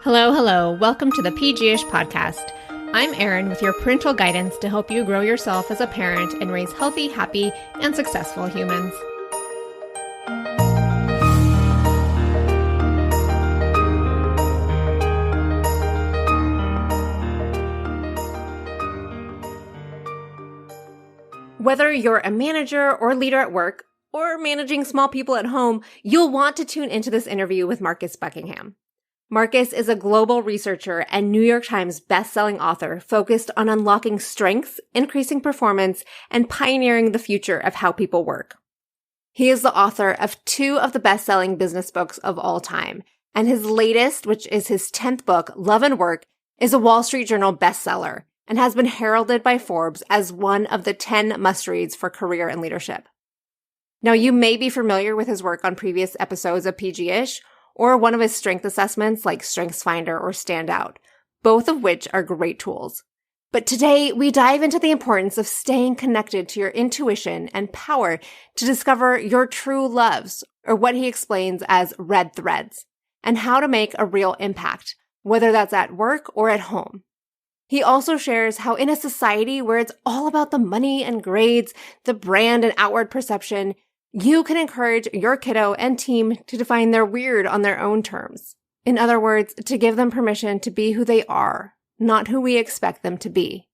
Hello, hello. Welcome to the PG-ish podcast. I'm Erin with your parental guidance to help you grow yourself as a parent and raise healthy, happy, and successful humans. Whether you're a manager or leader at work or managing small people at home, you'll want to tune into this interview with Marcus Buckingham. Marcus is a global researcher and New York Times bestselling author focused on unlocking strengths, increasing performance, and pioneering the future of how people work. He is the author of 2 of the best-selling business books of all time, and his latest, which is his 10th book, Love and Work, is a Wall Street Journal bestseller and has been heralded by Forbes as one of the 10 must-reads for career and leadership. Now, you may be familiar with his work on previous episodes of PG-ish, or one of his strength assessments like StrengthsFinder or Standout, both of which are great tools. But today, we dive into the importance of staying connected to your intuition and power to discover your true loves, or what he explains as red threads, and how to make a real impact, whether that's at work or at home. He also shares how in a society where it's all about the money and grades, the brand and outward perception, you can encourage your kiddo and team to define their weird on their own terms. In other words, to give them permission to be who they are, not who we expect them to be.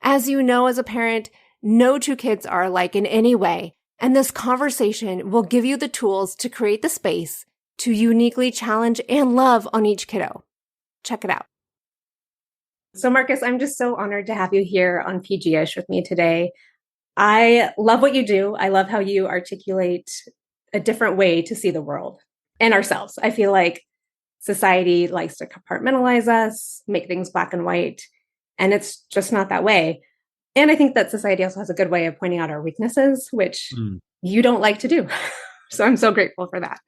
As you know as a parent, no 2 kids are alike in any way, and this conversation will give you the tools to create the space to uniquely challenge and love on each kiddo. Check it out. So Marcus, I'm just so honored to have you here on PG-ish with me today. I love what you do. I love how you articulate a different way to see the world and ourselves. I feel like society likes to compartmentalize us, make things black and white, and it's just not that way. And I think that society also has a good way of pointing out our weaknesses, which you don't like to do. So I'm so grateful for that.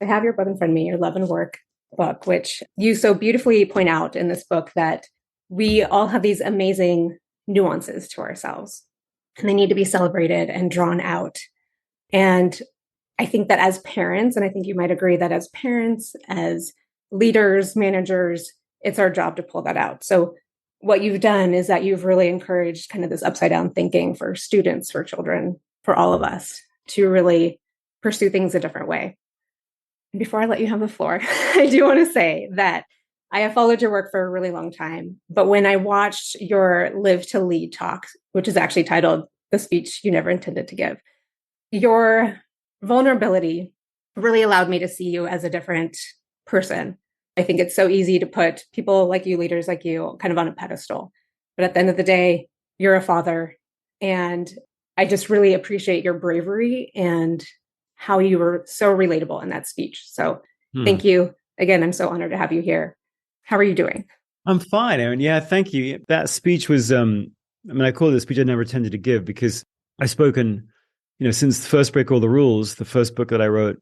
I have your book in front of me, your Love and Work book, which you so beautifully point out in this book that we all have these amazing nuances to ourselves. And they need to be celebrated and drawn out. And I think that as parents, and I think you might agree that as parents, as leaders, managers, it's our job to pull that out. So what you've done is that you've really encouraged kind of this upside down thinking for students, for children, for all of us to really pursue things a different way. And before I let you have the floor, I do want to say that I have followed your work for a really long time, but when I watched your Live to Lead talk, which is actually titled The Speech You Never Intended to Give, your vulnerability really allowed me to see you as a different person. I think it's so easy to put people like you, leaders like you, kind of on a pedestal. But at the end of the day, you're a father. And I just really appreciate your bravery and how you were so relatable in that speech. So thank you. Again, I'm so honored to have you here. How are you doing? I'm fine, Erin. Yeah, thank you. That speech was, I call it a speech I never intended to give because I've spoken, since First Break All the Rules, the first book that I wrote,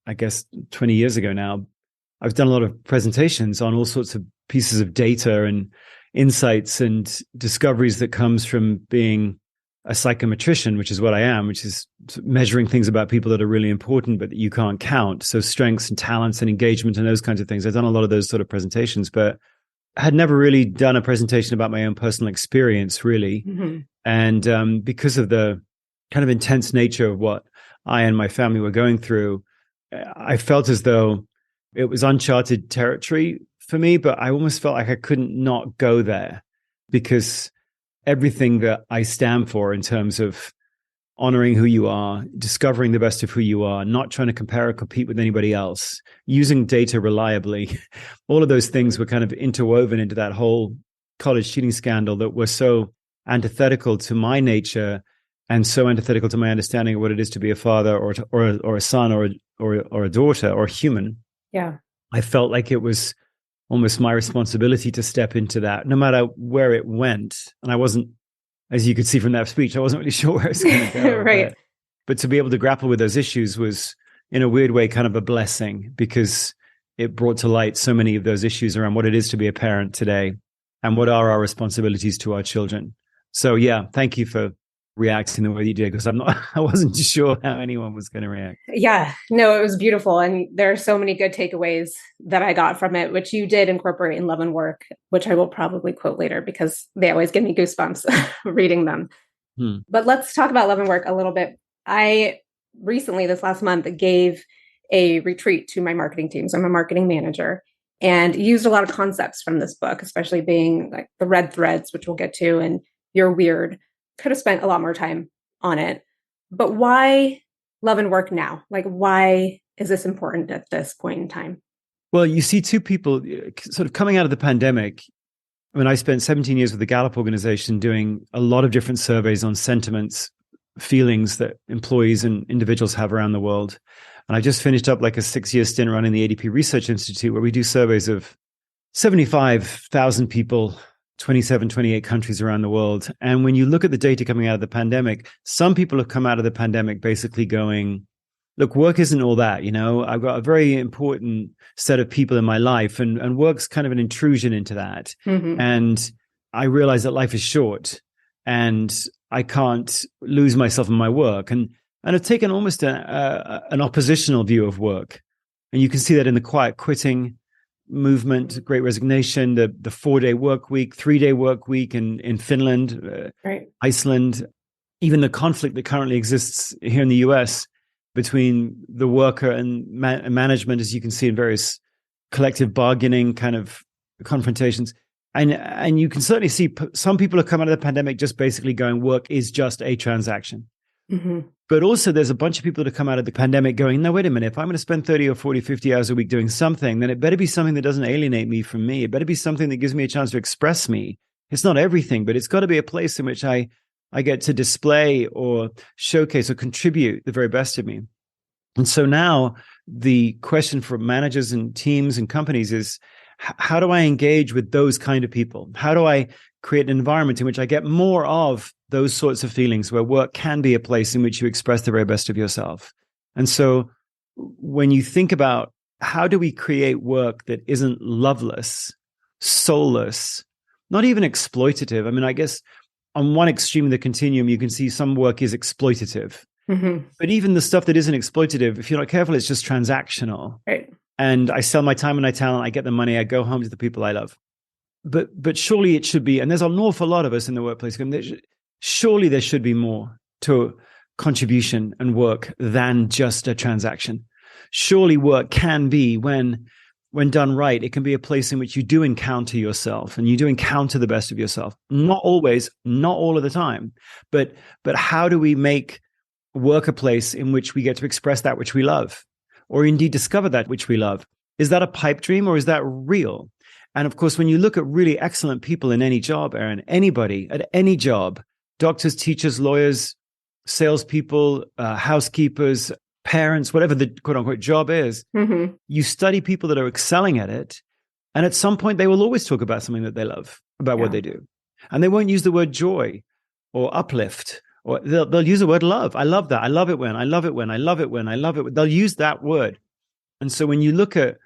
I guess, 20 years ago now. I've done a lot of presentations on all sorts of pieces of data and insights and discoveries that comes from being a psychometrician, which is what I am, which is measuring things about people that are really important, but that you can't count. So strengths and talents and engagement and those kinds of things. I've done a lot of those sort of presentations, but I had never really done a presentation about my own personal experience, really. Mm-hmm. And because of the kind of intense nature of what I and my family were going through, I felt as though it was uncharted territory for me, but I almost felt like I couldn't not go there because everything that I stand for in terms of honoring who you are, discovering the best of who you are, not trying to compare or compete with anybody else, using data reliably, all of those things were kind of interwoven into that whole college cheating scandal that were so antithetical to my nature and so antithetical to my understanding of what it is to be a father or a son or a daughter or a human. Yeah. I felt like it was almost my responsibility to step into that, no matter where it went. And I wasn't, as you could see from that speech, I wasn't really sure where it's going to go. Right. But to be able to grapple with those issues was, in a weird way, kind of a blessing because it brought to light so many of those issues around what it is to be a parent today and what are our responsibilities to our children. So yeah, thank you for reacting the way you did, because I wasn't sure how anyone was going to react. Yeah, no, it was beautiful. And there are so many good takeaways that I got from it, which you did incorporate in Love and Work, which I will probably quote later because they always give me goosebumps reading them. But let's talk about Love and Work a little bit. I recently, this last month, gave a retreat to my marketing team. So I'm a marketing manager and used a lot of concepts from this book, especially being like the red threads, which we'll get to, and You're Weird. Could have spent a lot more time on it. But why Love and Work now? Like, why is this important at this point in time? Well, you see two people sort of coming out of the pandemic. I mean, I spent 17 years with the Gallup organization doing a lot of different surveys on sentiments, feelings that employees and individuals have around the world. And I just finished up like a 6-year stint running the ADP Research Institute, where we do surveys of 75,000 people, 27, 28 countries around the world. And when you look at the data coming out of the pandemic, some people have come out of the pandemic basically going, look, work isn't all that, I've got a very important set of people in my life, and work's kind of an intrusion into that. Mm-hmm. And I realize that life is short and I can't lose myself in my work. And I've taken almost an oppositional view of work. And you can see that in the quiet quitting movement, Great Resignation, the 4-day work week, 3-day work week in Finland, right. Iceland, even the conflict that currently exists here in the US between the worker and management, as you can see in various collective bargaining kind of confrontations. And you can certainly see some people have come out of the pandemic just basically going, work is just a transaction. Mm-hmm. But also there's a bunch of people that have come out of the pandemic going, no, wait a minute, if I'm going to spend 30 or 40, 50 hours a week doing something, then it better be something that doesn't alienate me from me. It better be something that gives me a chance to express me. It's not everything, but it's got to be a place in which I get to display or showcase or contribute the very best of me. And so now the question for managers and teams and companies is, how do I engage with those kind of people? How do I create an environment in which I get more of those sorts of feelings, where work can be a place in which you express the very best of yourself? And so when you think about how do we create work that isn't loveless, soulless, not even exploitative? I mean, I guess on one extreme of the continuum, you can see some work is exploitative. Mm-hmm. But even the stuff that isn't exploitative, if you're not careful, it's just transactional. Right. And I sell my time and my talent, I get the money, I go home to the people I love. But surely it should be, and there's an awful lot of us in the workplace, surely there should be more to contribution and work than just a transaction. Surely work can be, when done right, it can be a place in which you do encounter yourself and you do encounter the best of yourself. Not always, not all of the time, but how do we make work a place in which we get to express that which we love, or indeed discover that which we love? Is that a pipe dream or is that real? And of course, when you look at really excellent people in any job, Erin, anybody at any job, doctors, teachers, lawyers, salespeople, housekeepers, parents, whatever the quote unquote job is, mm-hmm. you study people that are excelling at it. And at some point, they will always talk about something that they love about what they do. And they won't use the word joy or uplift, or they'll use the word love. I love that. I love it when, I love it when, I love it when, I love it when. They'll use that word. And so when you look at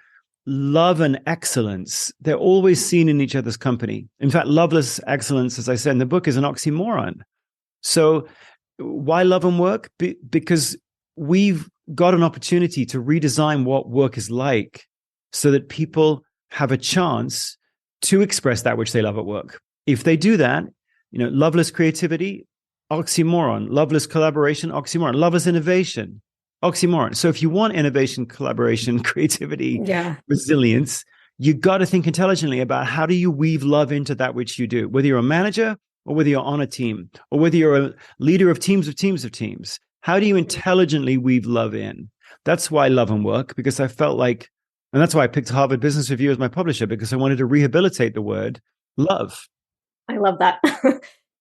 love and excellence, they're always seen in each other's company. In fact, loveless excellence, as I said in the book, is an oxymoron. So why love and work? Because we've got an opportunity to redesign what work is like so that people have a chance to express that which they love at work. If they do that, loveless creativity, oxymoron. Loveless collaboration, oxymoron. Loveless innovation, oxymoron. So if you want innovation, collaboration, creativity, resilience, you got to think intelligently about how do you weave love into that which you do, whether you're a manager or whether you're on a team or whether you're a leader of teams of teams of teams. How do you intelligently weave love in? That's why Love and Work, because I felt like, and that's why I picked Harvard Business Review as my publisher, because I wanted to rehabilitate the word love. I love that.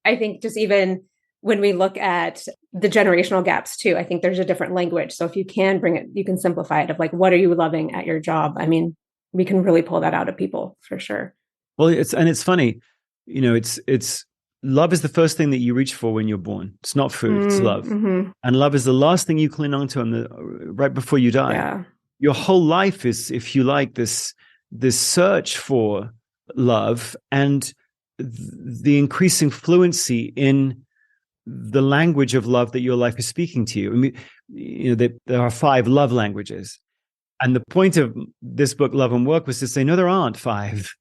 I think just even when we look at the generational gaps too, I think there's a different language. So if you can bring it, you can simplify it of like, what are you loving at your job? I mean, we can really pull that out of people for sure. Well, it's funny, it's love is the first thing that you reach for when you're born. It's not food, it's love. Mm-hmm. And love is the last thing you cling on to right before you die. Yeah. Your whole life is, if you like, this search for love and the increasing fluency in the language of love that your life is speaking to you. I mean, there are 5 love languages. And the point of this book, Love and Work, was to say, no, there aren't 5.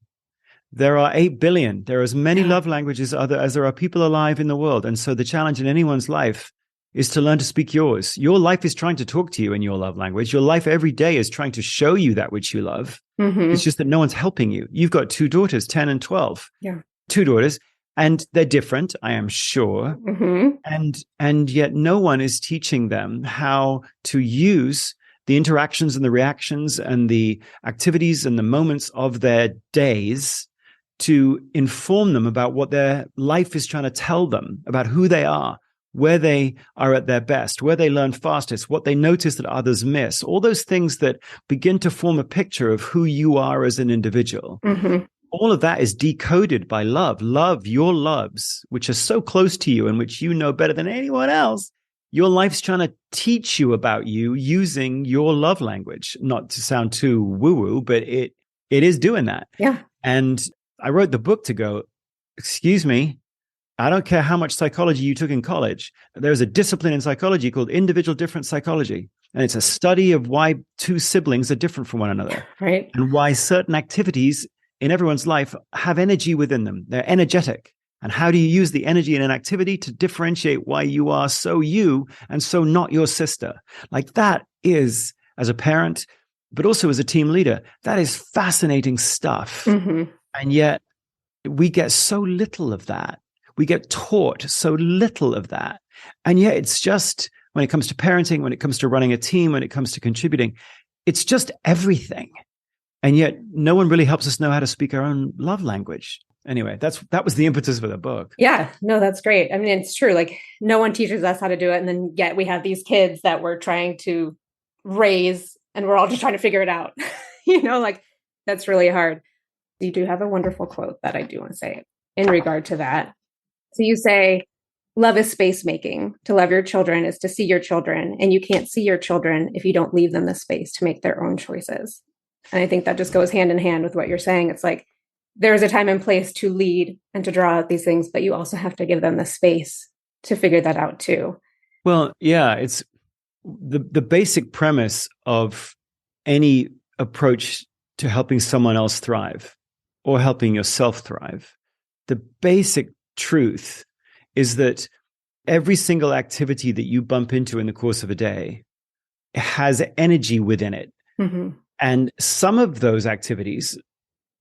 There are 8 billion. There are as many love languages as there are people alive in the world. And so the challenge in anyone's life is to learn to speak yours. Your life is trying to talk to you in your love language. Your life every day is trying to show you that which you love. Mm-hmm. It's just that no one's helping you. You've got 2 daughters, 10 and 12. Yeah. 2 daughters. And they're different, I am sure. Mm-hmm. And yet no one is teaching them how to use the interactions and the reactions and the activities and the moments of their days to inform them about what their life is trying to tell them about who they are, where they are at their best, where they learn fastest, what they notice that others miss, all those things that begin to form a picture of who you are as an individual. Mm-hmm. All of that is decoded by love. Love, your loves, which are so close to you and which you know better than anyone else. Your life's trying to teach you about you using your love language. Not to sound too woo-woo, but it is doing that. Yeah. And I wrote the book to go, excuse me, I don't care how much psychology you took in college. There's a discipline in psychology called individual difference psychology. And it's a study of why 2 siblings are different from one another. Right. And why certain activities in everyone's life have energy within them. They're energetic. And how do you use the energy in an activity to differentiate why you are so you and so not your sister? Like that is, as a parent, but also as a team leader, that is fascinating stuff. Mm-hmm. And yet we get so little of that. We get taught so little of that. And yet it's just, when it comes to parenting, when it comes to running a team, when it comes to contributing, it's just everything. And yet no one really helps us know how to speak our own love language. Anyway, that was the impetus for the book. Yeah, no, that's great. I mean, it's true. Like no one teaches us how to do it. And then yet we have these kids that we're trying to raise and we're all just trying to figure it out. Like that's really hard. You do have a wonderful quote that I do want to say in regard to that. So you say, love is space making. To love your children is to see your children. And you can't see your children if you don't leave them the space to make their own choices. And I think that just goes hand in hand with what you're saying. It's like, there's a time and place to lead and to draw out these things, but you also have to give them the space to figure that out too. Well, yeah, it's the basic premise of any approach to helping someone else thrive or helping yourself thrive. The basic truth is that every single activity that you bump into in the course of a day has energy within it. Mm-hmm. And some of those activities,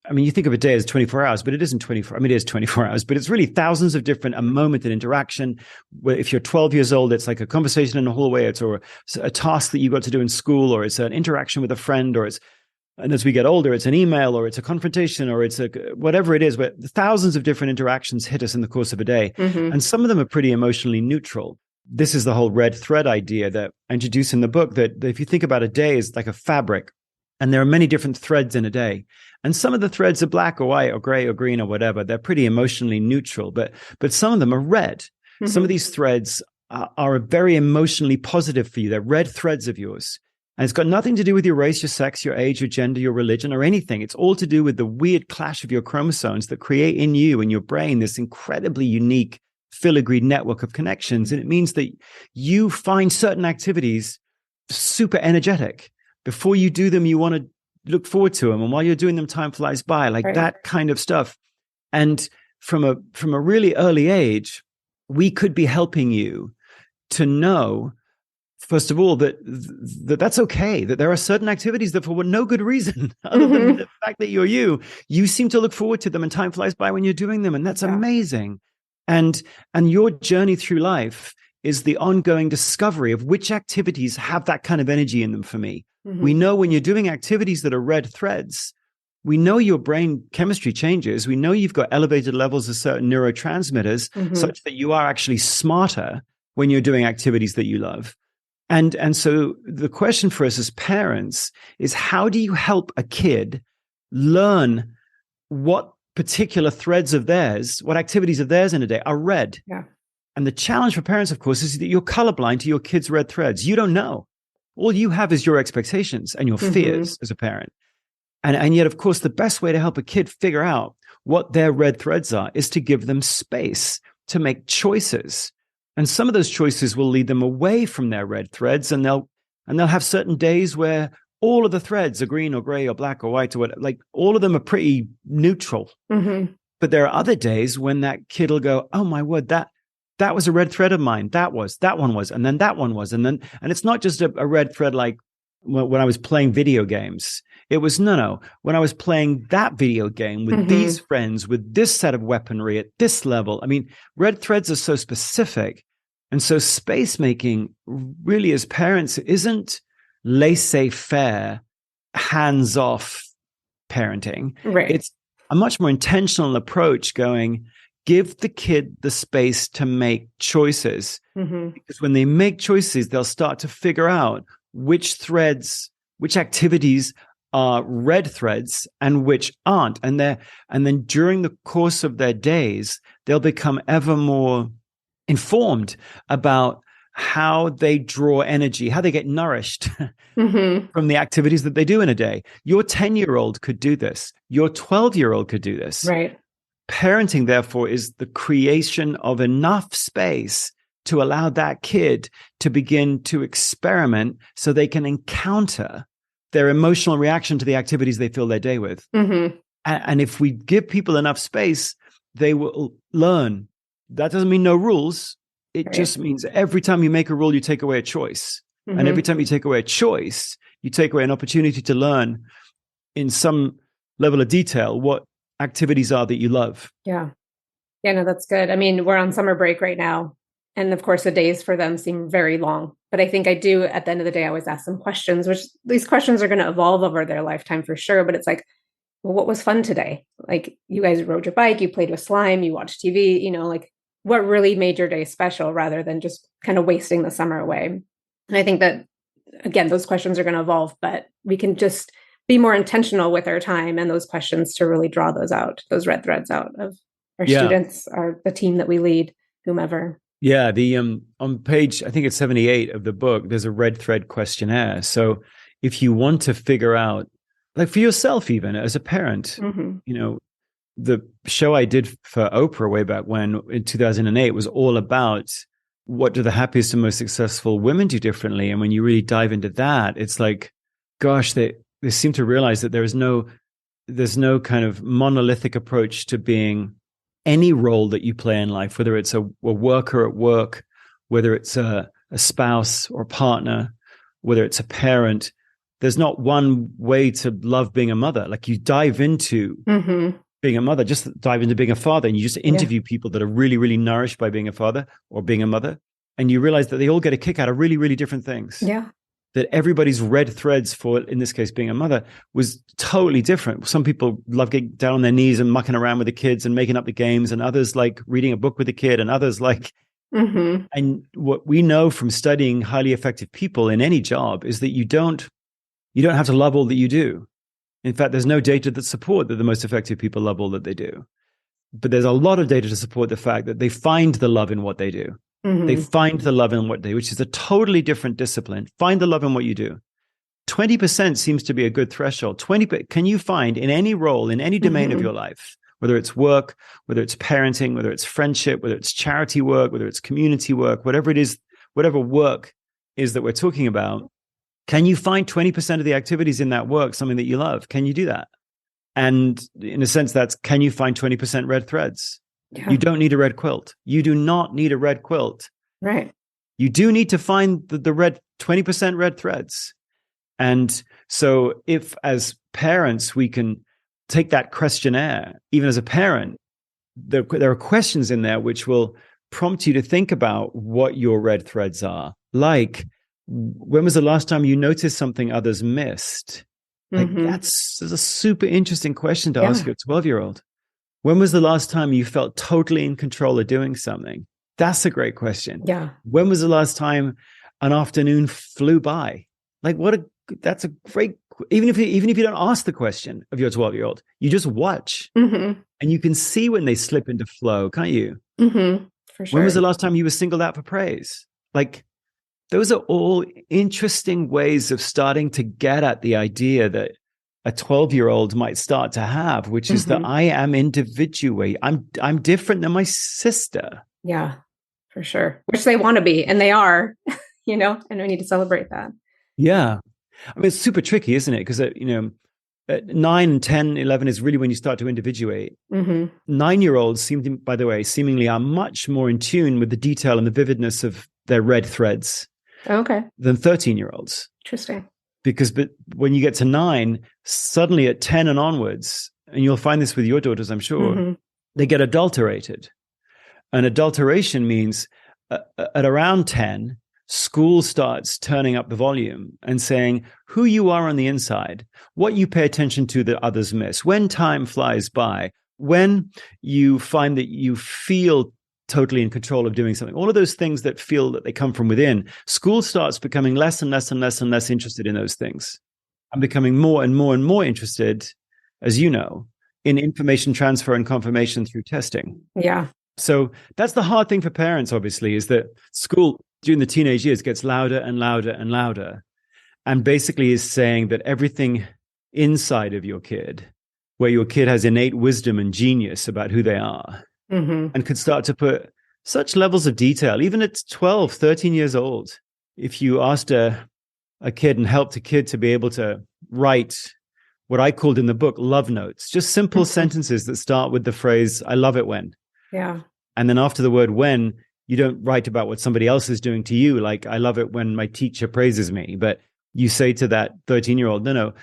I mean, you think of a day as 24 hours, but it isn't 24. I mean, it is 24 hours, but it's really thousands of different, a moment in interaction. Where if you're 12 years old, it's like a conversation in the hallway, or a task that you got to do in school, or it's an interaction with a friend, and as we get older, it's an email, or it's a confrontation, or it's whatever it is, but thousands of different interactions hit us in the course of a day. Mm-hmm. And some of them are pretty emotionally neutral. This is the whole red thread idea that I introduce in the book, that if you think about a day as like a fabric, and there are many different threads in a day. And some of the threads are black or white or gray or green or whatever. They're pretty emotionally neutral, but some of them are red. Mm-hmm. Some of these threads are very emotionally positive for you. They're red threads of yours. And it's got nothing to do with your race, your sex, your age, your gender, your religion, or anything. It's all to do with the weird clash of your chromosomes that create in you and your brain this incredibly unique filigree network of connections. And it means that you find certain activities super energetic. Before you do them, you want to look forward to them. And while you're doing them, time flies by, like that kind of stuff. And from a really early age, we could be helping you to know, first of all, that's okay, that there are certain activities that for no good reason, other than the fact that you're you seem to look forward to them and time flies by when you're doing them. And that's amazing. And your journey through life is the ongoing discovery of which activities have that kind of energy in them for me. Mm-hmm. We know when you're doing activities that are red threads, we know your brain chemistry changes. We know you've got elevated levels of certain neurotransmitters such that you are actually smarter when you're doing activities that you love. And so the question for us as parents is, how do you help a kid learn what particular threads of theirs, what activities of theirs in a day are red? Yeah. And the challenge for parents, of course, is that you're colorblind to your kids' red threads. You don't know. All you have is your expectations and your fears as a parent. And yet, of course, the best way to help a kid figure out what their red threads are is to give them space to make choices. And some of those choices will lead them away from their red threads, and they'll have certain days where all of the threads are green or gray or black or white or whatever. Like all of them are pretty neutral. Mm-hmm. But there are other days when that kid will go, oh my word, that was a red thread of mine. That one was, and then that one was. And it's not just a red thread like when I was playing video games. It was no. When I was playing that video game with these friends, with this set of weaponry at this level. I mean, red threads are so specific. And so space making really as parents isn't laissez-faire, hands-off parenting. Right. It's a much more intentional approach going, give the kid the space to make choices. Because when they make choices, they'll start to figure out which activities are red threads and which aren't. And then during the course of their days, they'll become ever more informed about how they draw energy, how they get nourished from the activities that they do in a day. Your 10-year-old could do this. Your 12-year-old could do this. Right. Parenting, therefore, is the creation of enough space to allow that kid to begin to experiment so they can encounter their emotional reaction to the activities they fill their day with. And if we give people enough space, they will learn. That doesn't mean no rules. It just means every time you make a rule, you take away a choice. And every time you take away a choice, you take away an opportunity to learn in some level of detail what activities are that you love. Yeah. Yeah, no, that's good. I mean, we're on summer break right now. And of course, the days for them seem very long. But I think I do, at the end of the day, I always ask them questions, which these questions are going to evolve over their lifetime for sure. But it's like, well, what was fun today? Like, you guys rode your bike, you played with slime, you watched TV, like what really made your day special rather than just kind of wasting the summer away. And I think that, again, those questions are going to evolve, but we can just be more intentional with our time and those questions to really draw those out, those red threads out of our students, the team that we lead, whomever. Yeah, the on page, I think it's 78 of the book, there's a red thread questionnaire. So if you want to figure out, like for yourself, even as a parent, the show I did for Oprah way back when in 2008 was all about what do the happiest and most successful women do differently. And when you really dive into that, it's like, gosh, they seem to realize that there's no kind of monolithic approach to being any role that you play in life, whether it's a worker at work, whether it's a spouse or partner, whether it's a parent. There's not one way to love being a mother. Like you dive into being a mother, just dive into being a father, and you just interview people that are really, really nourished by being a father or being a mother. And you realize that they all get a kick out of really, really different things. Yeah. That everybody's red threads for, in this case, being a mother was totally different. Some people love getting down on their knees and mucking around with the kids and making up the games, and others like reading a book with the kid, and others like, and what we know from studying highly effective people in any job is that you don't have to love all that you do. In fact, there's no data that support that the most effective people love all that they do. But there's a lot of data to support the fact that they find the love in what they do. They find the love in what they do, which is a totally different discipline. Find the love in what you do. 20% seems to be a good threshold. Can you find in any role, in any domain of your life, whether it's work, whether it's parenting, whether it's friendship, whether it's charity work, whether it's community work, whatever it is, whatever work is that we're talking about, can you find 20% of the activities in that work something that you love? Can you do that? And in a sense, that's, can you find 20% red threads? Yeah. You don't need a red quilt. You do not need a red quilt. Right. You do need to find the red 20% red threads. And so if as parents, we can take that questionnaire, even as a parent, there are questions in there which will prompt you to think about what your red threads are. Like, when was the last time you noticed something others missed? Like that's a super interesting question to ask your 12-year-old. When was the last time you felt totally in control of doing something? That's a great question. Yeah. When was the last time an afternoon flew by? Like that's a great, even if you don't ask the question of your 12-year-old, you just watch and you can see when they slip into flow, can't you? For sure. When was the last time you were singled out for praise? Like, those are all interesting ways of starting to get at the idea that a 12-year-old might start to have, which is that I am individuate. I'm different than my sister. Yeah. For sure. Which they want to be, and they are, and we need to celebrate that. Yeah. I mean, it's super tricky, isn't it? Because, at 9, 10, 11 is really when you start to individuate. Mm-hmm. 9-year-olds by the way, seemingly are much more in tune with the detail and the vividness of their red threads than 13-year-olds. Interesting. But when you get to 9, suddenly at 10 and onwards, and you'll find this with your daughters, I'm sure, they get adulterated. And adulteration means at around 10, school starts turning up the volume and saying who you are on the inside, what you pay attention to that others miss, when time flies by, when you find that you feel totally in control of doing something, all of those things that feel that they come from within. School starts becoming less and less and less and less interested in those things. I'm becoming more and more and more interested, as you know, in information transfer and confirmation through testing. Yeah. So that's the hard thing for parents, obviously, is that school during the teenage years gets louder and louder and louder, and basically is saying that everything inside of your kid, where your kid has innate wisdom and genius about who they are, and could start to put such levels of detail, even at 12, 13 years old. If you asked a kid and helped a kid to be able to write what I called in the book love notes, just simple sentences that start with the phrase, I love it when. Yeah. And then after the word when, you don't write about what somebody else is doing to you, like, I love it when my teacher praises me. But you say to that 13-year-old, no,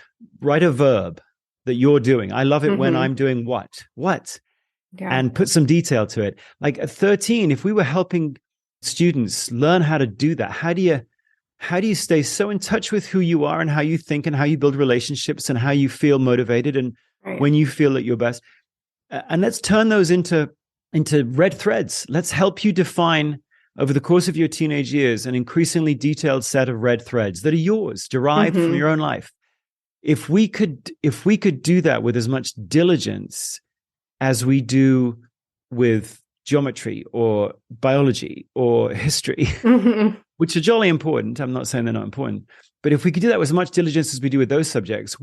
write a verb that you're doing. I love it when I'm doing what? Yeah. And put some detail to it. Like at 13, if we were helping students learn how to do that, how do you stay so in touch with who you are and how you think and how you build relationships and how you feel motivated and when you feel at your best? And let's turn those into red threads. Let's help you define over the course of your teenage years an increasingly detailed set of red threads that are yours, derived from your own life. If we could do that with as much diligence as we do with geometry or biology or history, which are jolly important. I'm not saying they're not important. But if we could do that with as much diligence as we do with those subjects,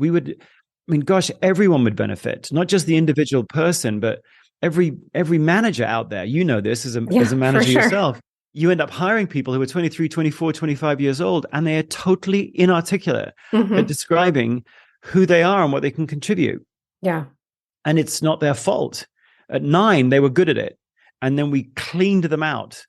everyone would benefit, not just the individual person, but every manager out there. You know this as a manager yourself. You end up hiring people who are 23, 24, 25 years old, and they are totally inarticulate at describing who they are and what they can contribute. Yeah. And it's not their fault. At 9, they were good at it. And then we cleaned them out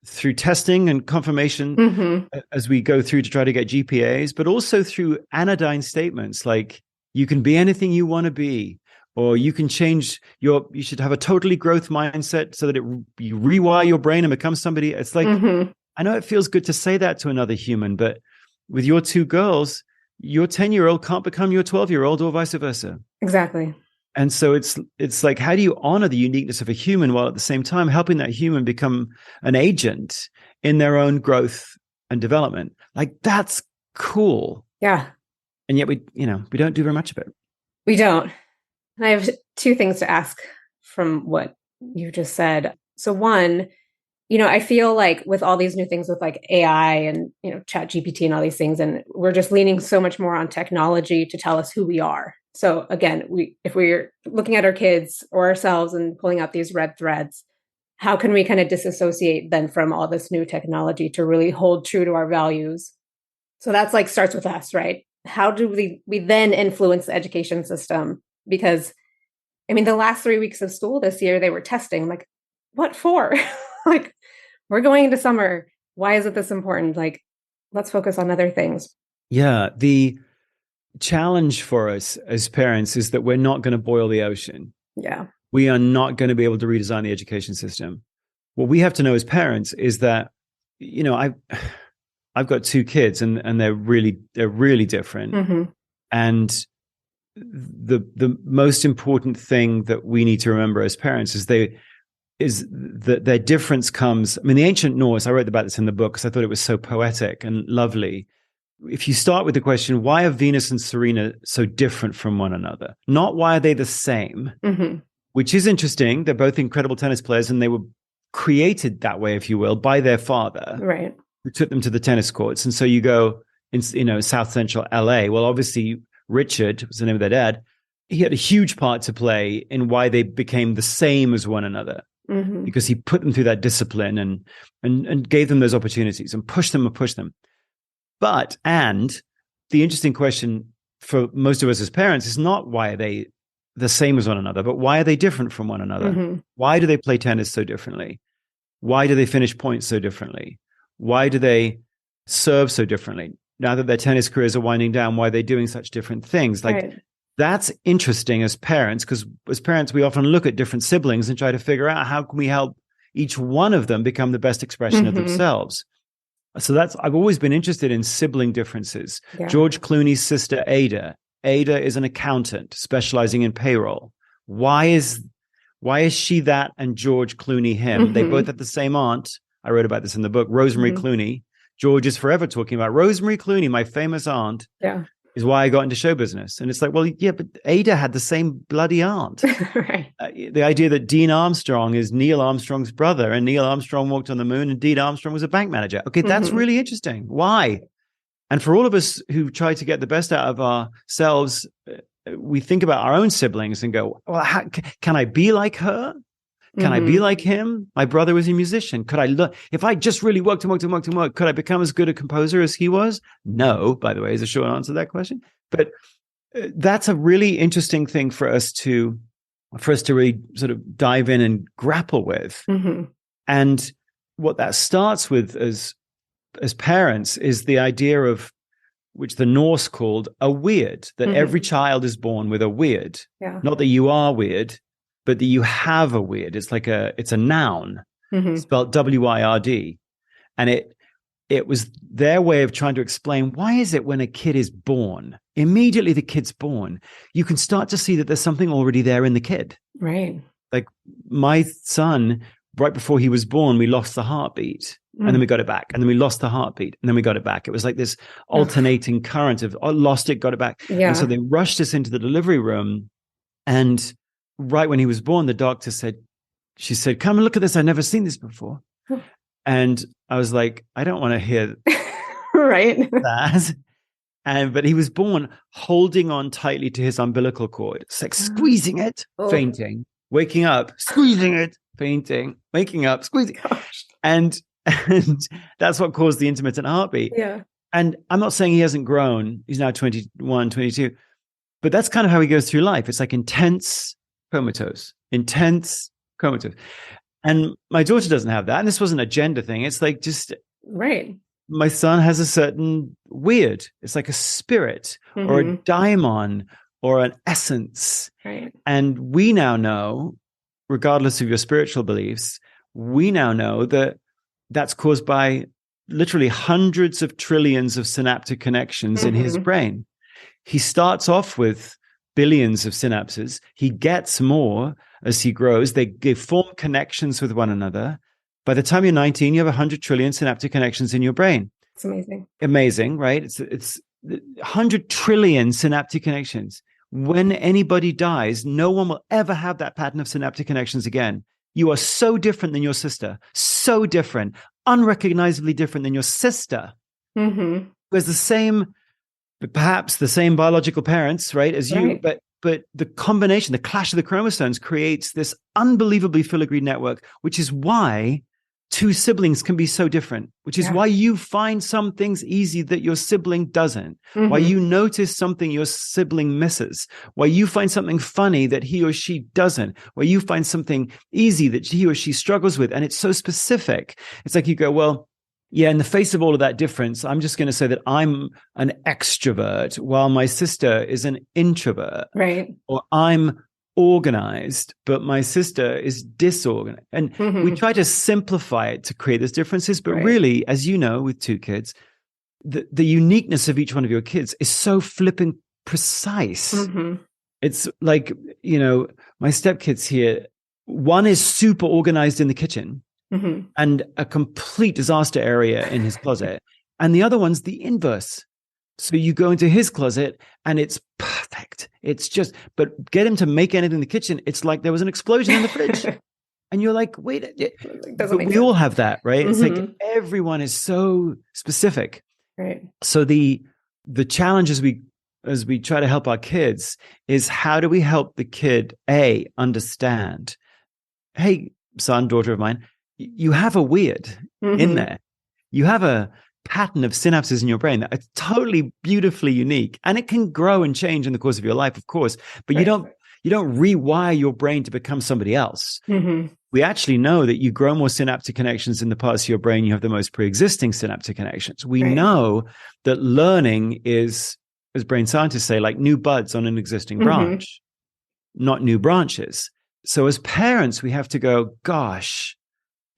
through testing and confirmation as we go through to try to get GPAs, but also through anodyne statements like, you can be anything you want to be, or you can change you should have a totally growth mindset so that you rewire your brain and become somebody. It's like, I know it feels good to say that to another human, but with your 2 girls, your 10-year-old can't become your 12-year-old or vice versa. Exactly. And so it's like, how do you honor the uniqueness of a human while at the same time helping that human become an agent in their own growth and development? Like, that's cool. Yeah. And yet we don't do very much of it. We don't. And I have 2 things to ask from what you just said. So one, I feel like with all these new things with like AI and, Chat GPT and all these things, and we're just leaning so much more on technology to tell us who we are. So again, if we're looking at our kids or ourselves and pulling out these red threads, how can we kind of disassociate then from all this new technology to really hold true to our values? So that's like starts with us, right? How do we then influence the education system? Because the last 3 weeks of school this year, they were testing. Like, what for? Like, we're going into summer. Why is it this important? Like, let's focus on other things. Yeah. The challenge for us as parents is that we're not going to boil the ocean. Yeah. We are not going to be able to redesign the education system. What we have to know as parents is that, I've got 2 kids and they're really different. And the most important thing that we need to remember as parents is that their difference comes. The ancient Norse, I wrote about this in the book because I thought it was so poetic and lovely. If you start with the question, why are Venus and Serena so different from one another? Not why are they the same, which is interesting. They're both incredible tennis players and they were created that way, if you will, by their father, right, who took them to the tennis courts. And so you go in, South Central LA. Well, obviously Richard was the name of their dad. He had a huge part to play in why they became the same as one another. because he put them through that discipline and gave them those opportunities and pushed them and pushed them. And the interesting question for most of us as parents is not why are they the same as one another, but why are they different from one another? Why do they play tennis so differently? Why do they finish points so differently? Why do they serve so differently? Now that their tennis careers are winding down, why are they doing such different things? That's interesting as parents, because as parents, we often look at different siblings and try to figure out how can we help each one of them become the best expression of themselves. So I've always been interested in sibling differences. Yeah. George Clooney's sister, Ada. Ada is an accountant specializing in payroll. Why is she that and George Clooney him? They both had the same aunt. I wrote about this in the book, Rosemary Clooney. George is forever talking about Rosemary Clooney, my famous aunt. Yeah. Is why I got into show business. And it's like, well, yeah, but Ada had the same bloody aunt. Right. The idea that Dean Armstrong is Neil Armstrong's brother and Neil Armstrong walked on the moon and Dean Armstrong was a bank manager. Okay, that's really interesting. Why? And for all of us who try to get the best out of ourselves, we think about our own siblings and go, well, can I be like her? Can I be like him? My brother was a musician. Could I look, if I just really worked, could I become as good a composer as he was? No, by the way, is a short answer to that question. But that's a really interesting thing for us to really sort of dive in and grapple with. And what that starts with as parents is the idea of, which the Norse called a weird, that every child is born with a weird. Yeah. Not that you are weird, but that you have a weird. It's a noun, spelled W-I-R-D. And it was their way of trying to explain, why is it when a kid is born, immediately the kid's born, you can start to see that there's something already there in the kid. Right. Like my son, right before he was born, we lost the heartbeat and then we got it back. And then we lost the heartbeat and then we got it back. It was like this alternating current of lost it, got it back. Yeah. And so they rushed us into the delivery room, and right when he was born, the doctor said, come and look at this. I've never seen this before. And I was like, I don't want to hear right. that. But he was born holding on tightly to his umbilical cord. It's like squeezing it, fainting, waking up, squeezing it, fainting, waking up, squeezing. And that's what caused the intermittent heartbeat. Yeah. And I'm not saying he hasn't grown. He's now 21, 22. But that's kind of how he goes through life. It's like intense comatose. And my daughter doesn't have that. And this wasn't a gender thing. It's like just right. My son has a certain weird. It's like a spirit or a daimon or an essence. Right. And we now know, regardless of your spiritual beliefs, we now know that that's caused by literally hundreds of trillions of synaptic connections in his brain. He starts off with billions of synapses. He gets more as he grows. They form connections with one another. By the time you're 19, you have 100 trillion synaptic connections in your brain. It's amazing. Amazing, right? It's 100 trillion synaptic connections. When anybody dies, no one will ever have that pattern of synaptic connections again. You are so different than your sister. So different. Unrecognizably different than your sister. Who has perhaps the same biological parents, right, as you, but the combination, the clash of the chromosomes creates this unbelievably filigreed network, which is why two siblings can be so different, which is why you find some things easy that your sibling doesn't, why you notice something your sibling misses, why you find something funny that he or she doesn't, why you find something easy that he or she struggles with. And it's so specific. It's like you go, well, yeah, in the face of all of that difference, I'm just going to say that I'm an extrovert while my sister is an introvert. Right. Or I'm organized, but my sister is disorganized. And we try to simplify it to create those differences. But really, as you know, with two kids, the uniqueness of each one of your kids is so flipping precise. It's like, my stepkids here, one is super organized in the kitchen. And a complete disaster area in his closet. And the other one's the inverse. So you go into his closet and it's perfect. It's just, but get him to make anything in the kitchen, it's like there was an explosion in the fridge. And you're like, wait, but we all have that, right? It's like everyone is so specific. Right. So the challenge as we try to help our kids is, how do we help the kid, understand, hey, son, daughter of mine, you have a weird in there. You have a pattern of synapses in your brain that are totally beautifully unique, and it can grow and change in the course of your life, of course, but you don't rewire your brain to become somebody else. We actually know that you grow more synaptic connections in the parts of your brain you have the most pre-existing synaptic connections. We know that learning is, as brain scientists say, like new buds on an existing branch, not new branches. So as parents, we have to go, gosh,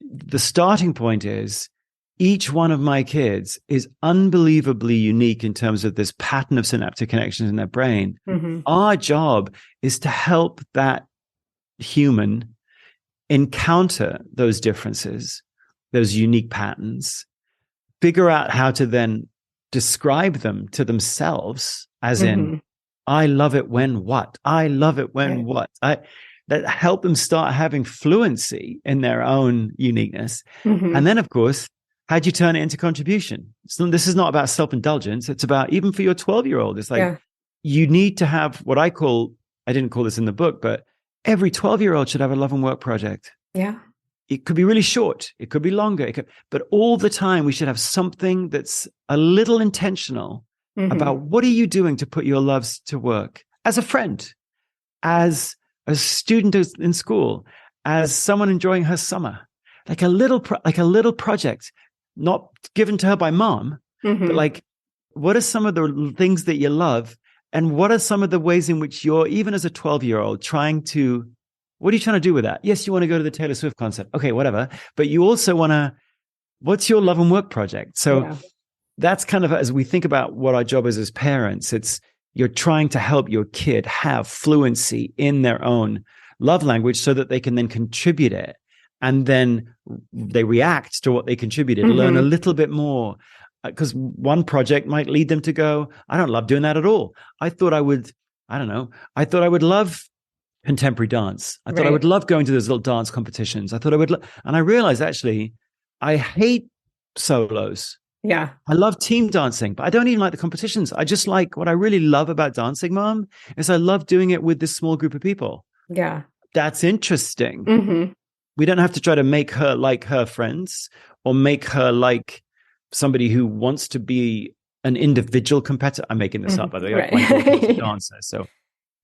the starting point is each one of my kids is unbelievably unique in terms of this pattern of synaptic connections in their brain. Our job is to help that human encounter those differences, those unique patterns, figure out how to then describe them to themselves, as in, I love it when what? I love it when what? That help them start having fluency in their own uniqueness. And then, of course, how do you turn it into contribution? So this is not about self-indulgence. It's about, even for your 12-year-old, it's like, you need to have what I call, I didn't call this in the book, but every 12-year-old should have a love and work project. It could be really short. It could be longer. But all the time, we should have something that's a little intentional about what are you doing to put your loves to work as a friend, as a student in school, as someone enjoying her summer, like a little project, not given to her by mom, but like, what are some of the things that you love? And what are some of the ways in which you're, even as a 12-year-old, what are you trying to do with that? Yes, you want to go to the Taylor Swift concert. Okay, whatever. But you also want to, what's your love and work project? So that's kind of, as we think about what our job is as parents, it's, you're trying to help your kid have fluency in their own love language so that they can then contribute it. And then they react to what they contributed, learn a little bit more. Because one project might lead them to go, I don't love doing that at all. I thought I would love contemporary dance. I thought I would love going to those little dance competitions. I thought I would, and I realized actually, I hate solos. I love team dancing, but I don't even like the competitions. I just like, what I really love about dancing, Mom, is I love doing it with this small group of people. That's interesting. We don't have to try to make her like her friends or make her like somebody who wants to be an individual competitor. I'm making this up, by the way. My daughter's a dancer, so.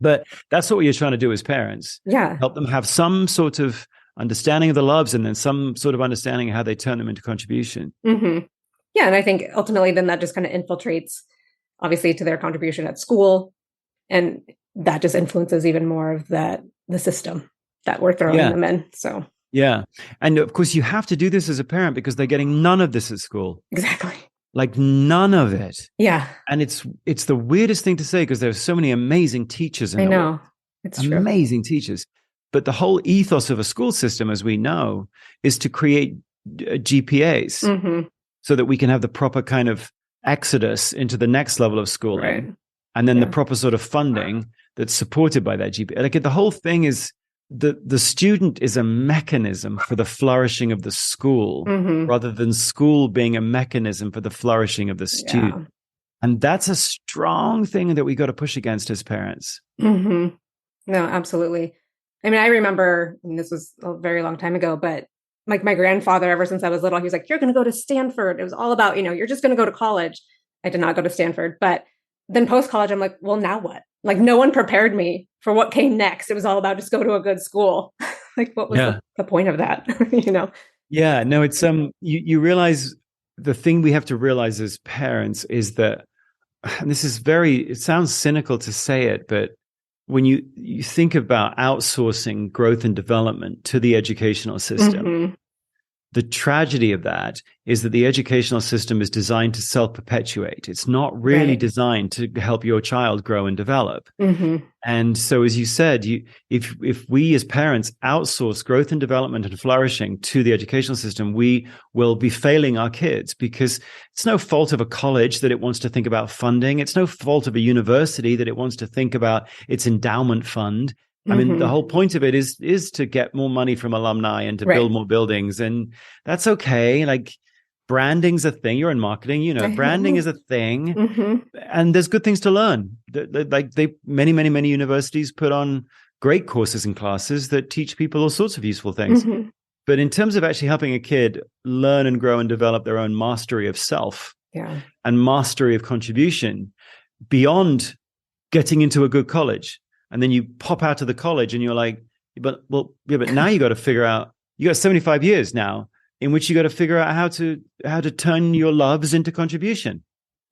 But that's what you're trying to do as parents. Help them have some sort of understanding of the loves, and then some sort of understanding of how they turn them into contribution. And I think ultimately then that just kind of infiltrates, obviously, to their contribution at school. And that just influences even more of the system that we're throwing them in. So. And of course, you have to do this as a parent because they're getting none of this at school. Like none of it. And it's the weirdest thing to say because there's so many amazing teachers in the world. It's amazing teachers. But the whole ethos of a school system, as we know, is to create GPAs so that we can have the proper kind of exodus into the next level of schooling. And then the proper sort of funding that's supported by that GPA. Like the whole thing is, the student is a mechanism for the flourishing of the school rather than school being a mechanism for the flourishing of the student. And that's a strong thing that we got to push against as parents. No, absolutely. I mean, I remember, and this was a very long time ago, but like my grandfather, ever since I was little, he was like, you're going to go to Stanford. It was all about, you're just going to go to college. I did not go to Stanford, but then post-college, I'm like, well, now what? Like no one prepared me for what came next. It was all about just go to a good school. Like what was the point of that? Yeah, no, it's, you realize the thing we have to realize as parents is that, and this is it sounds cynical to say it, but when you think about outsourcing growth and development to the educational system, the tragedy of that is that the educational system is designed to self-perpetuate. It's not really designed to help your child grow and develop. And so, as you said, if we as parents outsource growth and development and flourishing to the educational system, we will be failing our kids because it's no fault of a college that it wants to think about funding. It's no fault of a university that it wants to think about its endowment fund. I mean, the whole point of it is to get more money from alumni and to build more buildings. And that's okay. Like branding's a thing. You're in marketing, branding is a thing. And there's good things to learn. Like many universities put on great courses and classes that teach people all sorts of useful things. But in terms of actually helping a kid learn and grow and develop their own mastery of self and mastery of contribution beyond getting into a good college, and then you pop out of the college and you're like, but now you got to figure out, you got 75 years now in which you got to figure out how to turn your loves into contribution.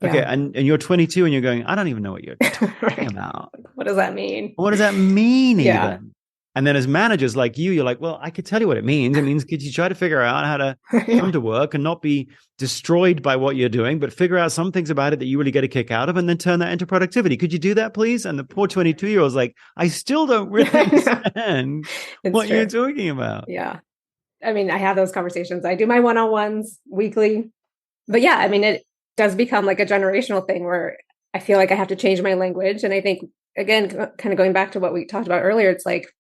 Okay. And you're 22 and you're going, I don't even know what you're talking about. What does that mean? What does that mean even? And then as managers like you're like, well, I could tell you what it means. It means could you try to figure out how to come to work and not be destroyed by what you're doing, but figure out some things about it that you really get a kick out of and then turn that into productivity. Could you do that, please? And the poor 22-year-old's like, I still don't really understand what you're talking about. Yeah. I mean, I have those conversations. I do my one-on-ones weekly. But yeah, I mean, it does become like a generational thing where I feel like I have to change my language. And I think, again, kind of going back to what we talked about earlier, it's like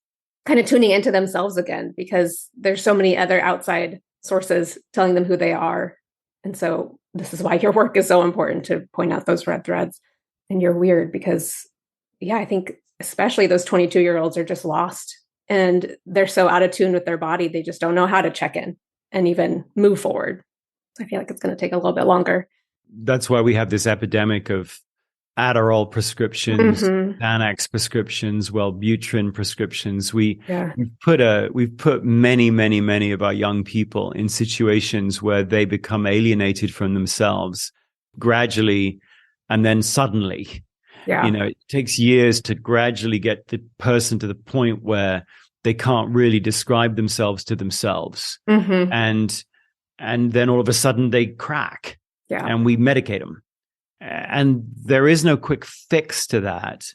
kind of tuning into themselves again, because there's so many other outside sources telling them who they are. And so this is why your work is so important, to point out those red threads. And you're weird because, I think especially those 22-year-olds are just lost and they're so out of tune with their body. They just don't know how to check in and even move forward. So I feel like it's going to take a little bit longer. That's why we have this epidemic of Adderall prescriptions, Xanax prescriptions, Wellbutrin prescriptions. We've put many of our young people in situations where they become alienated from themselves gradually, and then suddenly. It takes years to gradually get the person to the point where they can't really describe themselves to themselves, and then all of a sudden they crack, and we medicate them. And there is no quick fix to that.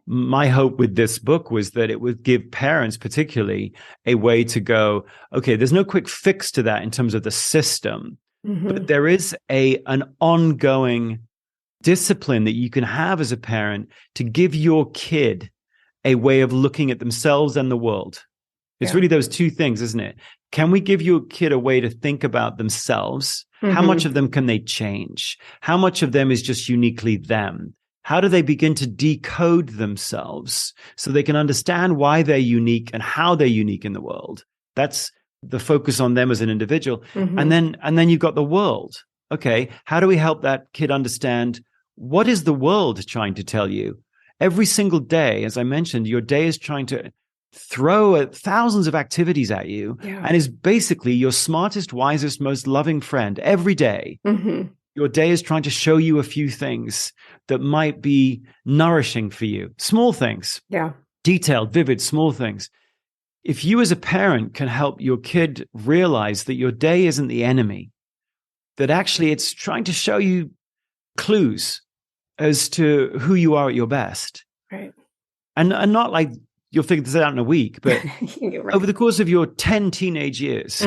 My hope with this book was that it would give parents particularly a way to go, okay, there's no quick fix to that in terms of the system, but there is an ongoing discipline that you can have as a parent to give your kid a way of looking at themselves and the world. It's really those two things, isn't it? Can we give your kid a way to think about themselves? How much of them can they change? How much of them is just uniquely them? How do they begin to decode themselves so they can understand why they're unique and how they're unique in the world? That's the focus on them as an individual. And then you've got the world. Okay, how do we help that kid understand what is the world trying to tell you? Every single day, as I mentioned, your day is trying to throw thousands of activities at you and is basically your smartest, wisest, most loving friend every day. Your day is trying to show you a few things that might be nourishing for you. Small things. Detailed, vivid, small things. If you as a parent can help your kid realize that your day isn't the enemy, that actually it's trying to show you clues as to who you are at your best. Right. And not like you'll figure this out in a week, but over the course of your 10 teenage years,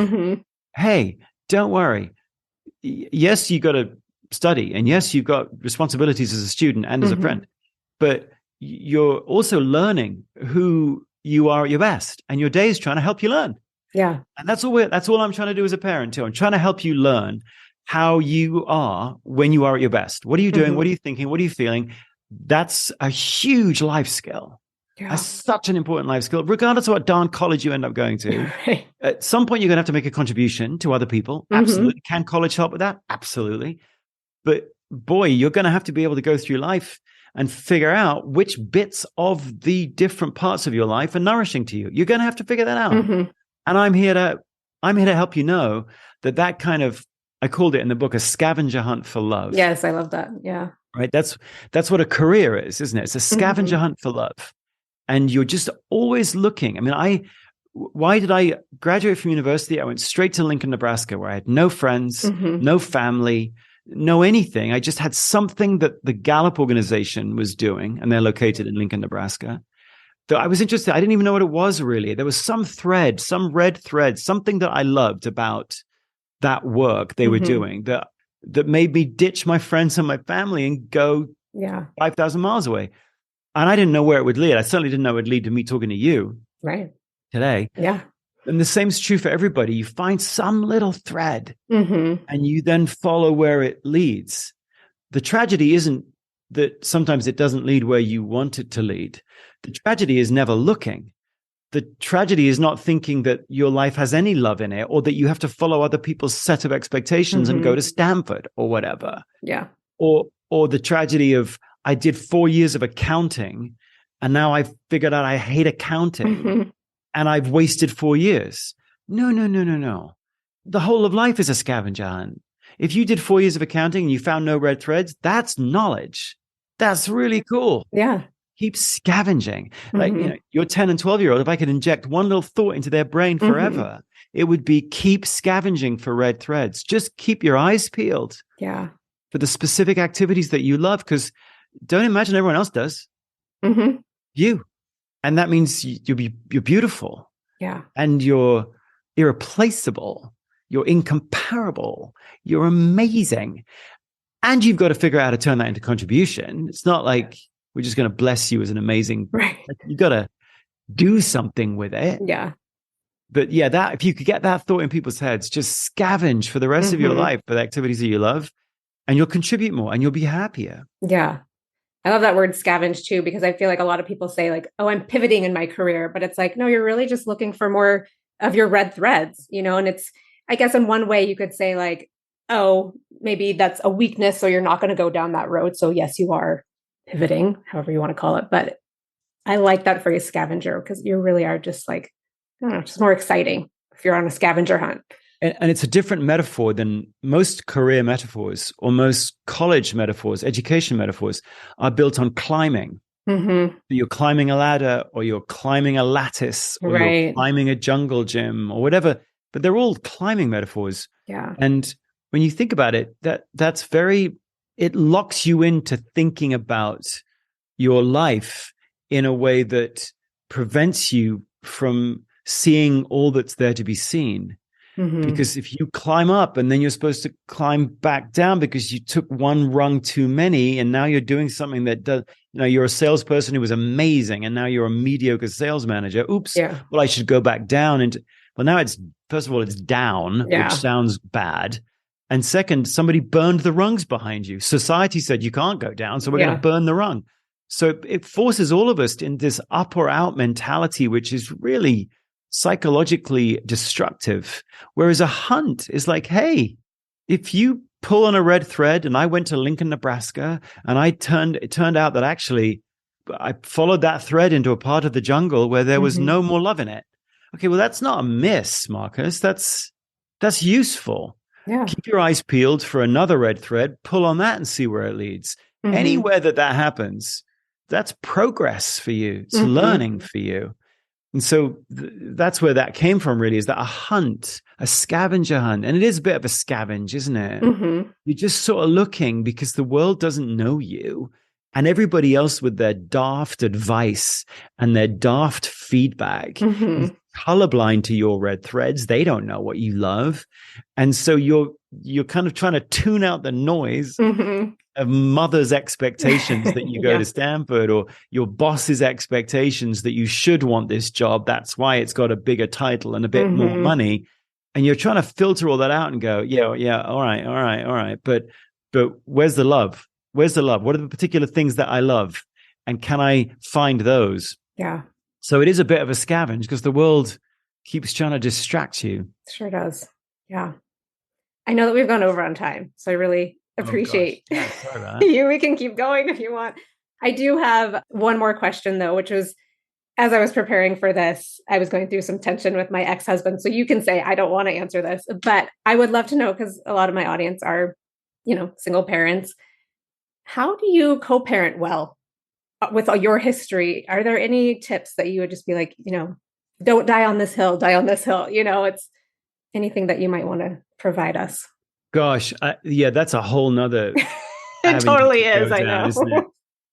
hey, don't worry. Yes, you got to study. And yes, you've got responsibilities as a student and as a friend, but you're also learning who you are at your best. And your day is trying to help you learn. Yeah. And that's all I'm trying to do as a parent too. I'm trying to help you learn how you are when you are at your best. What are you doing? What are you thinking? What are you feeling? That's a huge life skill. That's such an important life skill, regardless of what darn college you end up going to. Right. At some point, you're going to have to make a contribution to other people. Absolutely. Can college help with that? Absolutely. But boy, you're going to have to be able to go through life and figure out which bits of the different parts of your life are nourishing to you. You're going to have to figure that out. And I'm here to help you know that kind of, I called it in the book, a scavenger hunt for love. Yes, I love that. Yeah. Right. That's what a career is, isn't it? It's a scavenger hunt for love. And you're just always looking. I mean, why did I graduate from university? I went straight to Lincoln, Nebraska, where I had no friends, no family, no anything. I just had something that the Gallup organization was doing, and they're located in Lincoln, Nebraska. So I was interested. I didn't even know what it was really. There was some thread, some red thread, something that I loved about that work they were doing that made me ditch my friends and my family and go 5,000 miles away. And I didn't know where it would lead. I certainly didn't know it would lead to me talking to you today. Yeah. And the same is true for everybody. You find some little thread and you then follow where it leads. The tragedy isn't that sometimes it doesn't lead where you want it to lead. The tragedy is never looking. the tragedy is not thinking that your life has any love in it, or that you have to follow other people's set of expectations and go to Stanford or whatever. Yeah. Or the tragedy of, I did 4 years of accounting and now I've figured out I hate accounting and I've wasted 4 years. No. The whole of life is a scavenger hunt. If you did 4 years of accounting and you found no red threads, that's knowledge. That's really cool. Yeah. Keep scavenging. Like, your 10 and 12-year-old, if I could inject one little thought into their brain forever, it would be keep scavenging for red threads. Just keep your eyes peeled. Yeah. For the specific activities that you love, because don't imagine everyone else does. You. And that means you're beautiful. Yeah. And you're irreplaceable. You're incomparable. You're amazing. And you've got to figure out how to turn that into contribution. It's not like we're just going to bless you as an amazing, right. You've got to do something with it. Yeah. But yeah, that if you could get that thought in people's heads, just scavenge for the rest of your life for the activities that you love, and you'll contribute more and you'll be happier. Yeah. I love that word scavenge too, because I feel like a lot of people say like, oh, I'm pivoting in my career, but it's like, no, you're really just looking for more of your red threads, and it's, I guess in one way you could say like, oh, maybe that's a weakness, so you're not going to go down that road. So yes, you are pivoting, however you want to call it. But I like that phrase scavenger, because you really are just like, I don't know, just more exciting if you're on a scavenger hunt. And it's a different metaphor than most career metaphors or most college metaphors. Education metaphors are built on climbing. You're climbing a ladder, or you're climbing a lattice, or you're climbing a jungle gym or whatever. But they're all climbing metaphors. Yeah. And when you think about it, that's it locks you into thinking about your life in a way that prevents you from seeing all that's there to be seen. Because if you climb up and then you're supposed to climb back down because you took one rung too many, and now you're doing something that does, you're a salesperson who was amazing and now you're a mediocre sales manager. Oops. Yeah. Well, I should go back down. Well, now first of all, it's down, which sounds bad. And second, somebody burned the rungs behind you. Society said you can't go down, so we're going to burn the rung. So it forces all of us in this up or out mentality, which is really psychologically destructive. Whereas a hunt is like, hey, if you pull on a red thread, and I went to Lincoln, Nebraska, and it turned out that actually I followed that thread into a part of the jungle where there was no more love in it. Okay, well, that's not a miss, Marcus. That's useful. Yeah. Keep your eyes peeled for another red thread, pull on that and see where it leads. Anywhere that happens, that's progress for you. It's learning for you. And so that's where that came from, really, is that a scavenger hunt. And it is a bit of a scavenge, isn't it? You're just sort of looking because the world doesn't know you. And everybody else with their daft advice and their daft feedback is colorblind to your red threads. They don't know what you love. And so you're kind of trying to tune out the noise of mother's expectations that you go to Stanford, or your boss's expectations that you should want this job. That's why it's got a bigger title and a bit more money. And you're trying to filter all that out and go, yeah, all right. But where's the love? Where's the love? What are the particular things that I love? And can I find those? Yeah. So it is a bit of a scavenge because the world keeps trying to distract you. Sure does. Yeah. I know that we've gone over on time, so I really appreciate sorry about that. you. We can keep going if you want. I do have one more question though, which was, as I was preparing for this, I was going through some tension with my ex-husband. So you can say, I don't want to answer this, but I would love to know, because a lot of my audience are, single parents. How do you co-parent well with your history? Are there any tips that you would just be like, don't die on this hill, die on this hill? It's anything that you might want to provide us. Gosh, that's a whole nother. It totally is. Down, I know. Isn't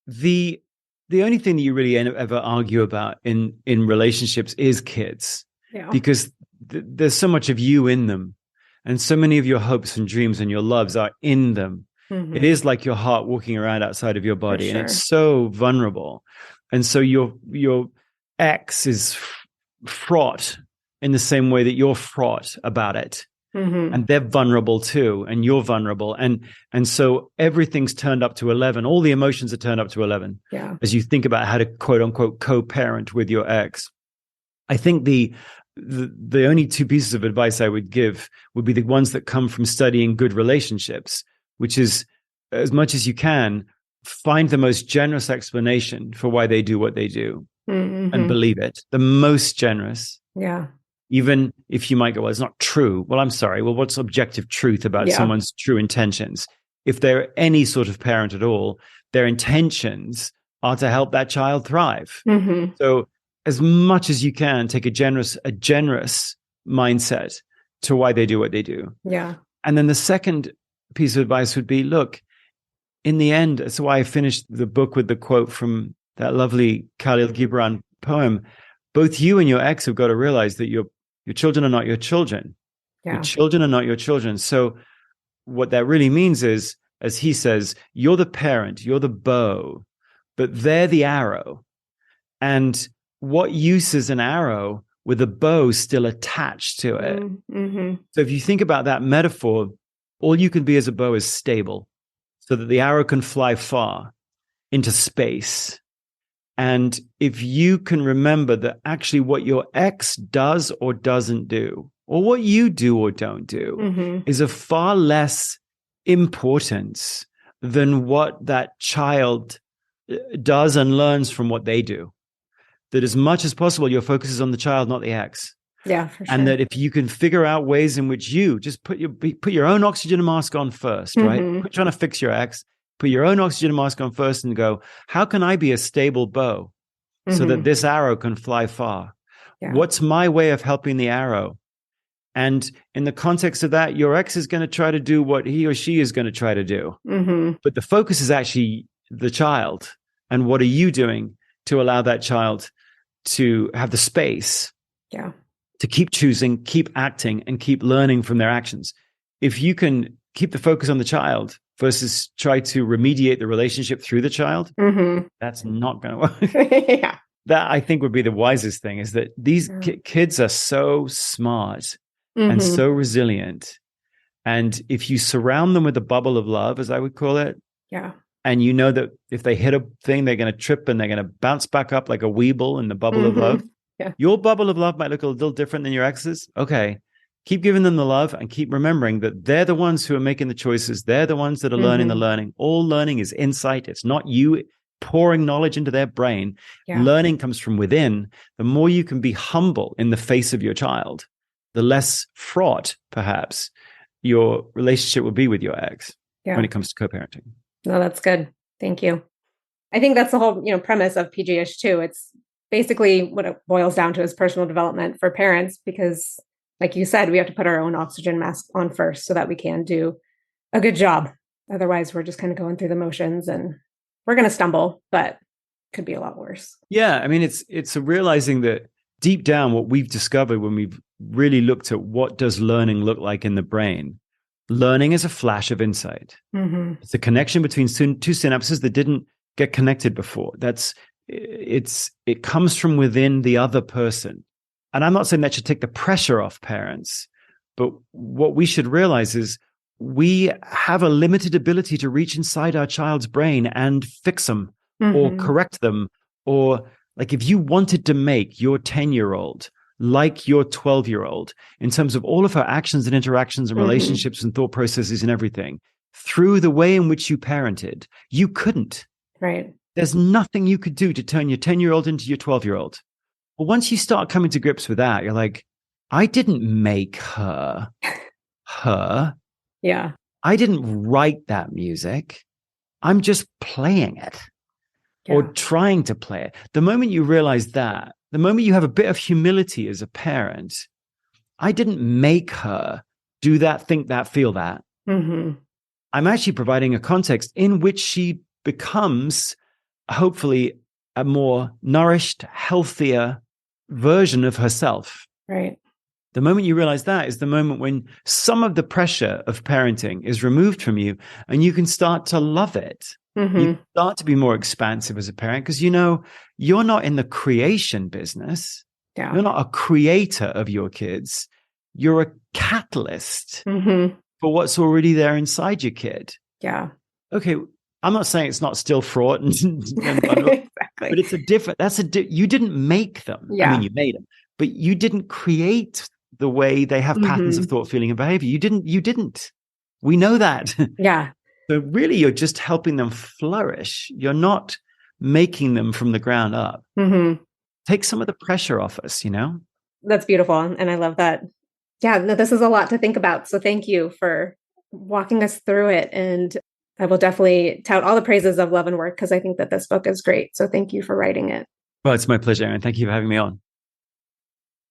it? The only thing that you really ever argue about in relationships is kids, because there's so much of you in them, and so many of your hopes and dreams and your loves are in them. It is like your heart walking around outside of your body, and it's so vulnerable. And so your ex is fraught in the same way that you're fraught about it. And they're vulnerable too, and you're vulnerable. And so everything's turned up to 11. All the emotions are turned up to 11 as you think about how to quote unquote co-parent with your ex. I think the only two pieces of advice I would give would be the ones that come from studying good relationships, which is, as much as you can, find the most generous explanation for why they do what they do and believe it. The most generous. Yeah. Even if you might go, well, it's not true. Well, I'm sorry. Well, what's objective truth about someone's true intentions? If they're any sort of parent at all, their intentions are to help that child thrive. So as much as you can, take a generous mindset to why they do what they do. Yeah. And then the second piece of advice would be, look, in the end, that's why I finished the book with the quote from that lovely Khalil Gibran poem. Both you and your ex have got to realize that your children are not your children. Yeah. Your children are not your children. So what that really means is, as he says, you're the parent, you're the bow, but they're the arrow. And what use is an arrow with a bow still attached to it? So if you think about that metaphor, all you can be as a bow is stable, so that the arrow can fly far into space. And if you can remember that actually what your ex does or doesn't do, or what you do or don't do, is of far less importance than what that child does and learns from what they do. That as much as possible, your focus is on the child, not the ex. Yeah, for sure. And that if you can figure out ways in which you just put your own oxygen mask on first, right? Quit trying to fix your ex. Put your own oxygen mask on first and go, how can I be a stable bow so that this arrow can fly far? Yeah. What's my way of helping the arrow? And in the context of that, your ex is going to try to do what he or she is going to try to do. But the focus is actually the child. And what are you doing to allow that child to have the space to keep choosing, keep acting, and keep learning from their actions? If you can keep the focus on the child versus try to remediate the relationship through the child, that's not going to work. That, I think, would be the wisest thing, is that these kids are so smart and so resilient. And if you surround them with a bubble of love, as I would call it, and you know that if they hit a thing, they're going to trip and they're going to bounce back up like a weeble in the bubble of love. Your bubble of love might look a little different than your ex's. Okay. Keep giving them the love and keep remembering that they're the ones who are making the choices. They're the ones that are learning the learning. All learning is insight. It's not you pouring knowledge into their brain. Learning comes from within. The more you can be humble in the face of your child, the less fraught, perhaps, your relationship will be with your ex when it comes to co-parenting. No, that's good. Thank you. I think that's the whole, premise of PGH too. It's basically what it boils down to is personal development for parents, because like you said, we have to put our own oxygen mask on first so that we can do a good job. Otherwise, we're just kind of going through the motions and we're going to stumble, but could be a lot worse. Yeah. I mean, it's a realizing that deep down, what we've discovered when we've really looked at what does learning look like in the brain, learning is a flash of insight. It's a connection between two synapses that didn't get connected before. It comes from within the other person. And I'm not saying that should take the pressure off parents, but what we should realize is we have a limited ability to reach inside our child's brain and fix them or correct them. Or like if you wanted to make your 10-year-old like your 12-year-old in terms of all of her actions and interactions and relationships and thought processes and everything through the way in which you parented, you couldn't. Right. There's nothing you could do to turn your 10-year-old into your 12-year-old. But once you start coming to grips with that, you're like, I didn't make her. Yeah. I didn't write that music. I'm just playing it or trying to play it. The moment you realize that, the moment you have a bit of humility as a parent, I didn't make her do that, think that, feel that. I'm actually providing a context in which she becomes, hopefully, a more nourished, healthier version of herself. Right. The moment you realize that is the moment when some of the pressure of parenting is removed from you and you can start to love it. You start to be more expansive as a parent because you're not in the creation business. You're not a creator of your kids. You're a catalyst for what's already there inside your kid. Yeah. Okay. I'm not saying it's not still fraught and exactly. but it's a different, you didn't make them. Yeah. I mean, you made them, but you didn't create the way they have patterns of Mm-hmm. thought, feeling, and behavior. You didn't. We know that. Yeah. So really, you're just helping them flourish. You're not making them from the ground up. Mm-hmm. Take some of the pressure off us, you know? That's beautiful. And I love that. Yeah, no, this is a lot to think about. So thank you for walking us through it. And I will definitely tout all the praises of Love and Work because I think that this book is great. So thank you for writing it. Well, it's my pleasure, and thank you for having me on.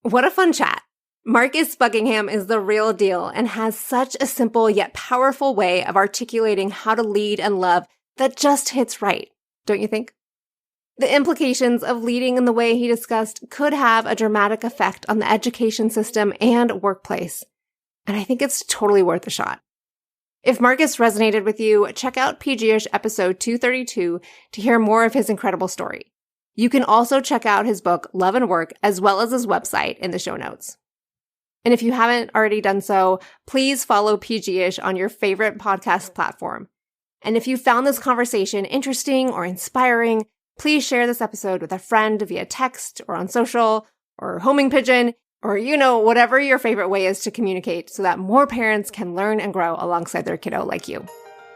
What a fun chat. Marcus Buckingham is the real deal and has such a simple yet powerful way of articulating how to lead and love that just hits right, don't you think? The implications of leading in the way he discussed could have a dramatic effect on the education system and workplace. And I think it's totally worth a shot. If Marcus resonated with you, check out PG-ish episode 232 to hear more of his incredible story. You can also check out his book, Love and Work, as well as his website in the show notes. And if you haven't already done so, please follow PG-ish on your favorite podcast platform. And if you found this conversation interesting or inspiring, please share this episode with a friend via text or on social or homing pigeon or, whatever your favorite way is to communicate so that more parents can learn and grow alongside their kiddo like you.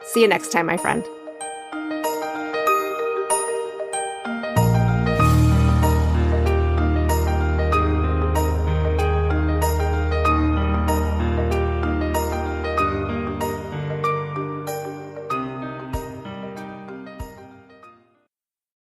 See you next time, my friend.